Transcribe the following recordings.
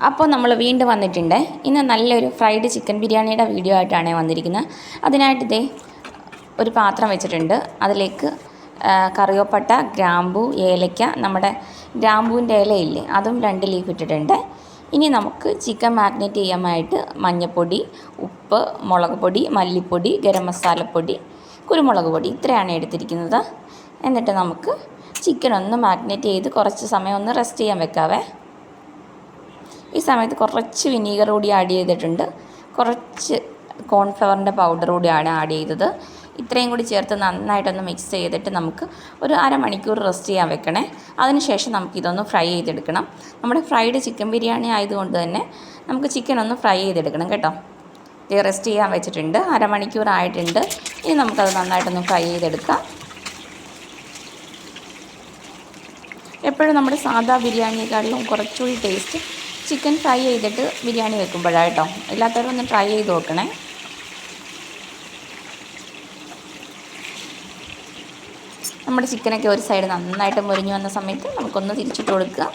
അപ്പോൾ നമ്മൾ വീണ്ടും വന്നിട്ടുണ്ട്. ഇന്ന് നല്ലൊരു ഫ്രൈഡ് ചിക്കൻ ബിരിയാണിയുടെ വീഡിയോ ആയിട്ടാണ് വന്നിരിക്കുന്നത്. അതിനായിട്ട് ഇതേ ഒരു പാത്രം വെച്ചിട്ടുണ്ട്. അതിലേക്ക് കറിവേപ്പില, ഗ്രാമ്പൂ, ഏലയ്ക്ക, നമ്മുടെ ഗ്രാമ്പൂവിൻ്റെ ഇലയില്ലേ അതും 2 ലീഫ് ഇട്ടിട്ടുണ്ട്. ഇനി നമുക്ക് ചിക്കൻ മാരിനേറ്റ് ചെയ്യാനായിട്ട് മഞ്ഞൾപ്പൊടി, ഉപ്പ്, മുളക് പൊടി, മല്ലിപ്പൊടി, ഗരം മസാലപ്പൊടി, കുരുമുളക് പൊടി ഇത്രയാണ് എടുത്തിരിക്കുന്നത്. എന്നിട്ട് നമുക്ക് ചിക്കൻ ഒന്ന് മാരിനേറ്റ് ചെയ്ത് കുറച്ച് സമയം ഒന്ന് റെസ്റ്റ് ചെയ്യാൻ വെക്കാവേ. ഈ സമയത്ത് കുറച്ച് വിനീഗർ കൂടി ആഡ് ചെയ്തിട്ടുണ്ട്. കുറച്ച് കോൺഫ്ലവറിൻ്റെ പൗഡർ കൂടിയാണ് ആഡ് ചെയ്തത്. ഇത്രയും കൂടി ചേർത്ത് നന്നായിട്ടൊന്ന് മിക്സ് ചെയ്തിട്ട് നമുക്ക് ഒരു അരമണിക്കൂർ റെസ്റ്റ് ചെയ്യാൻ വെക്കണേ. അതിനുശേഷം നമുക്കിതൊന്ന് ഫ്രൈ ചെയ്തെടുക്കണം. നമ്മുടെ ഫ്രൈഡ് ചിക്കൻ ബിരിയാണി ആയതുകൊണ്ട് തന്നെ നമുക്ക് ചിക്കൻ ഒന്ന് ഫ്രൈ ചെയ്തെടുക്കണം കേട്ടോ. ഇത് റെസ്റ്റ് ചെയ്യാൻ വെച്ചിട്ടുണ്ട്. അരമണിക്കൂർ ആയിട്ടുണ്ട്. ഇനി നമുക്കത് നന്നായിട്ടൊന്ന് ഫ്രൈ ചെയ്തെടുക്കാം. എപ്പോഴും നമ്മുടെ സാധാ ബിരിയാണിയെക്കാട്ടിലും കുറച്ചുകൂടി ടേസ്റ്റ് ചിക്കൻ ഫ്രൈ ചെയ്തിട്ട് ബിരിയാണി വെക്കുമ്പോഴാണ് കേട്ടോ. എല്ലാത്തവരും ഒന്ന് ട്രൈ ചെയ്ത് നോക്കണേ. നമ്മുടെ ചിക്കനൊക്കെ ഒരു സൈഡ് നന്നായിട്ട് മുരിഞ്ഞു വന്ന സമയത്ത് നമുക്കൊന്ന് തിരിച്ചിട്ട് കൊടുക്കുക.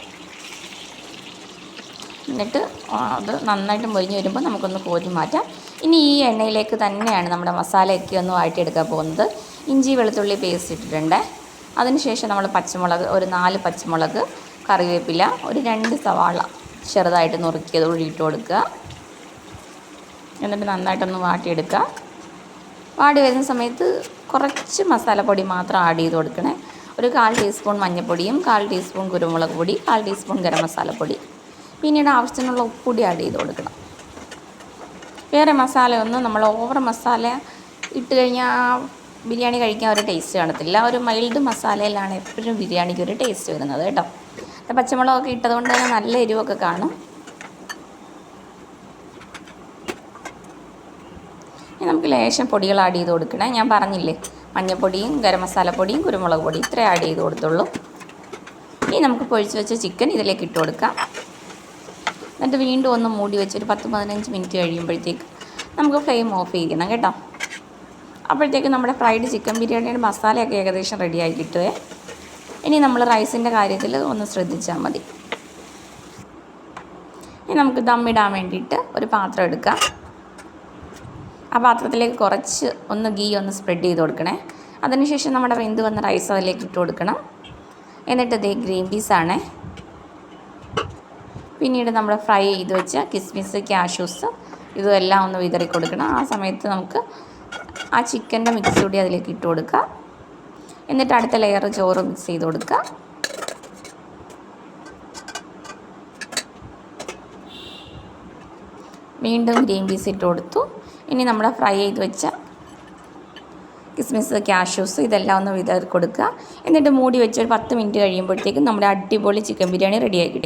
എന്നിട്ട് അത് നന്നായിട്ട് മുരിഞ്ഞ് വരുമ്പോൾ നമുക്കൊന്ന് കോരി മാറ്റാം. ഇനി ഈ എണ്ണയിലേക്ക് തന്നെയാണ് നമ്മുടെ മസാലയൊക്കെ ഒന്ന് വാട്ടിയെടുക്കാൻ പോകുന്നത്. ഇഞ്ചി വെളുത്തുള്ളി പേസ്റ്റ് ഇട്ടിട്ടുണ്ട്. അതിനുശേഷം നമ്മൾ പച്ചമുളക്, ഒരു 4 പച്ചമുളക്, കറിവേപ്പില, ഒരു 2 സവാള ചെറുതായിട്ട് നുറുക്കിയത് കൂടി ഇട്ട് കൊടുക്കുക. എന്നിട്ട് നന്നായിട്ടൊന്ന് വാട്ടിയെടുക്കുക. വാടി വരുന്ന സമയത്ത് കുറച്ച് മസാലപ്പൊടി മാത്രം ആഡ് ചെയ്ത് കൊടുക്കണേ. ഒരു 1/4 ടീസ്പൂൺ മഞ്ഞൾപ്പൊടിയും, 1/4 ടീസ്പൂൺ കുരുമുളക് പൊടി, 1/4 ടീസ്പൂൺ ഗരം മസാലപ്പൊടി, പിന്നീട് ആവശ്യത്തിനുള്ള ഉപ്പുകൂടി ആഡ് ചെയ്ത് കൊടുക്കണം. വേറെ മസാലയൊന്നും നമ്മൾ ഓവർ മസാല ഇട്ട് കഴിഞ്ഞാൽ ബിരിയാണി കഴിക്കാൻ ഒരു ടേസ്റ്റ് കാണത്തില്ല. ഒരു മൈൽഡ് മസാലയിലാണ് എപ്പോഴും ബിരിയാണിക്ക് ഒരു ടേസ്റ്റ് വരുന്നത് കേട്ടോ. പച്ചമുളകൊക്കെ ഇട്ടതുകൊണ്ട് തന്നെ നല്ല എരിവൊക്കെ കാണും. ഇനി നമുക്ക് ലേശം പൊടികൾ ആഡ് ചെയ്ത് കൊടുക്കണേ. ഞാൻ പറഞ്ഞില്ലേ, മഞ്ഞൾപ്പൊടിയും ഗരം മസാലപ്പൊടിയും കുരുമുളക് പൊടി ഇത്രേ ആഡ് ചെയ്ത് കൊടുത്തുള്ളൂ. ഇനി നമുക്ക് പൊഴിച്ച് വെച്ച ചിക്കൻ ഇതിലേക്ക് ഇട്ട് കൊടുക്കാം. എന്നിട്ട് വീണ്ടും ഒന്ന് മൂടി വെച്ച് ഒരു 10-15 മിനിറ്റ് കഴിയുമ്പോഴത്തേക്ക് നമുക്ക് ഫ്ലെയിം ഓഫ് ചെയ്യണം കേട്ടോ. അപ്പോഴത്തേക്ക് നമ്മുടെ ഫ്രൈഡ് ചിക്കൻ ബിരിയാണിയുടെ മസാലയൊക്കെ ഏകദേശം റെഡിയായി കിട്ടുമേ. ഇനി നമ്മൾ റൈസിൻ്റെ കാര്യത്തിൽ ഒന്ന് ശ്രദ്ധിച്ചാൽ മതി. ഇനി നമുക്ക് ദമ്മിടാൻ വേണ്ടിയിട്ട് ഒരു പാത്രം എടുക്കാം. ആ പാത്രത്തിലേക്ക് കുറച്ച് ഗീ ഒന്ന് സ്പ്രെഡ് ചെയ്ത് കൊടുക്കണേ. അതിനുശേഷം നമ്മുടെ വെന്ത് വന്ന റൈസ് അതിലേക്ക് ഇട്ട് കൊടുക്കണം. എന്നിട്ട് ഇതേ ഗ്രീൻ പീസാണ്. പിന്നീട് നമ്മൾ ഫ്രൈ ചെയ്ത് വെച്ച കിസ്മിസ്, കാഷ്യൂസ് ഇതെല്ലാം ഒന്ന് വിതറി കൊടുക്കണം. ആ സമയത്ത് നമുക്ക് ആ ചിക്കൻ്റെ മിക്സ് കൂടി അതിലേക്ക് ഇട്ട് കൊടുക്കുക. എന്നിട്ട് അടുത്ത ലെയർ ചോറ് മിക്സ് ചെയ്ത് കൊടുക്കുക. വീണ്ടും ഗ്രീൻ പീസ് ഇട്ട് കൊടുത്തു. ഇനി നമ്മൾ ഫ്രൈ ചെയ്ത് വെച്ച കിസ്മിസ്, കാഷ്യൂസ് ഇതെല്ലാം ഒന്ന് വിതറി കൊടുക്കുക. എന്നിട്ട് മൂടി വെച്ച് ഒരു 10 മിനിറ്റ് കഴിയുമ്പോഴത്തേക്കും നമ്മുടെ അടിപൊളി ചിക്കൻ ബിരിയാണി റെഡിയാക്കി കിട്ടും.